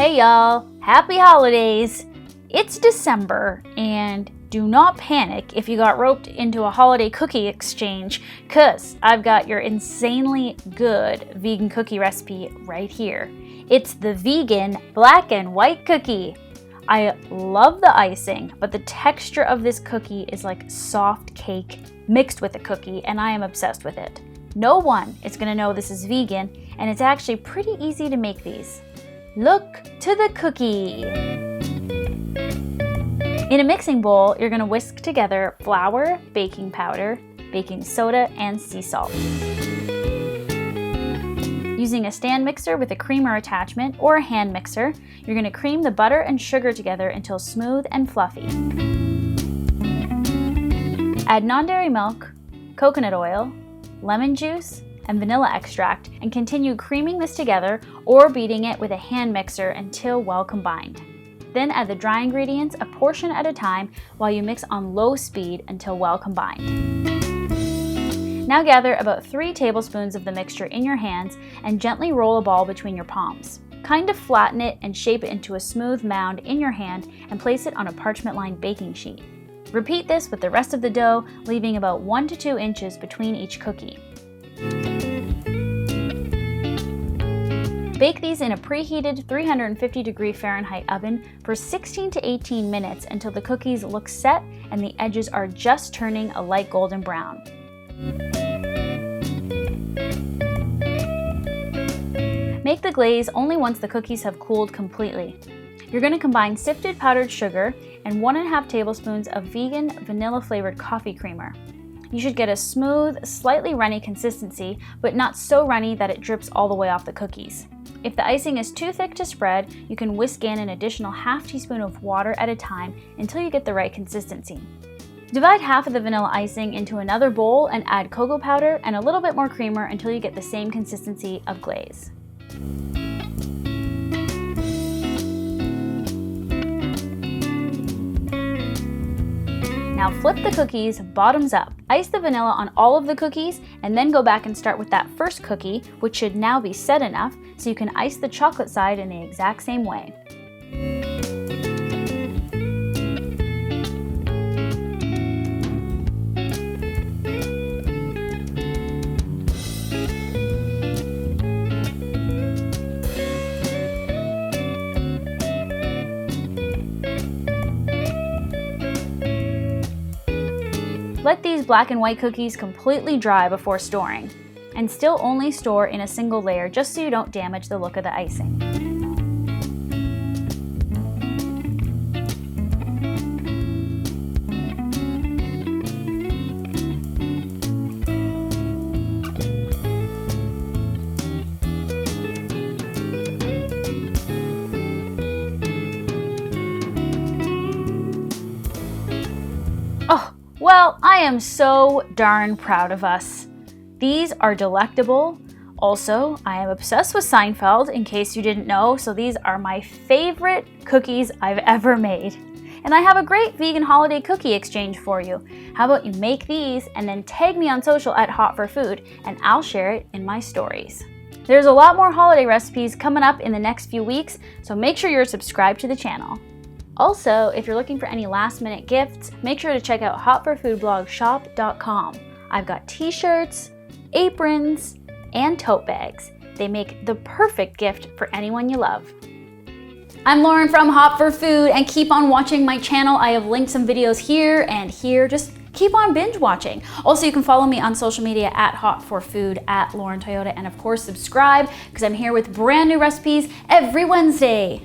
Hey y'all, happy holidays! It's December, and do not panic if you got roped into a holiday cookie exchange, cause I've got your insanely good vegan cookie recipe right here. It's the vegan black and white cookie. I love the icing, but the texture of this cookie is like soft cake mixed with a cookie, and I am obsessed with it. No one is gonna know this is vegan, and it's actually pretty easy to make these. Look to the cookie. In a mixing bowl, you're gonna whisk together flour, baking powder, baking soda, and sea salt. Using a stand mixer with a creamer attachment or a hand mixer, you're gonna cream the butter and sugar together until smooth and fluffy. Add non-dairy milk, coconut oil, lemon juice, and vanilla extract, and continue creaming this together or beating it with a hand mixer until well combined. Then add the dry ingredients a portion at a time while you mix on low speed until well combined. Now gather about 3 tablespoons of the mixture in your hands and gently roll a ball between your palms. Kind of flatten it and shape it into a smooth mound in your hand and place it on a parchment-lined baking sheet. Repeat this with the rest of the dough, leaving about 1 to 2 inches between each cookie. Bake these in a preheated 350 Fahrenheit oven for 16 to 18 minutes until the cookies look set and the edges are just turning a light golden brown. Make the glaze only once the cookies have cooled completely. You're going to combine sifted powdered sugar and 1½ tablespoons of vegan vanilla flavored coffee creamer. You should get a smooth, slightly runny consistency, but not so runny that it drips all the way off the cookies. If the icing is too thick to spread, you can whisk in an additional ½ teaspoon of water at a time until you get the right consistency. Divide half of the vanilla icing into another bowl and add cocoa powder and a little bit more creamer until you get the same consistency of glaze. Now flip the cookies bottoms up. Ice the vanilla on all of the cookies and then go back and start with that first cookie, which should now be set enough so you can ice the chocolate side in the exact same way. Let these black and white cookies completely dry before storing, and still only store in a single layer just so you don't damage the look of the icing. Well, I am so darn proud of us. These are delectable. Also, I am obsessed with Seinfeld, in case you didn't know, so these are my favorite cookies I've ever made. And I have a great vegan holiday cookie exchange for you. How about you make these and then tag me on social at Hot for Food, and I'll share it in my stories. There's a lot more holiday recipes coming up in the next few weeks, so make sure you're subscribed to the channel. Also, if you're looking for any last-minute gifts, make sure to check out hotforfoodblogshop.com. I've got t-shirts, aprons, and tote bags. They make the perfect gift for anyone you love. I'm Lauren from Hot for Food, and keep on watching my channel. I have linked some videos here and here. Just keep on binge watching. Also, you can follow me on social media at Hot for Food, at Lauren Toyota, and of course subscribe because I'm here with brand new recipes every Wednesday.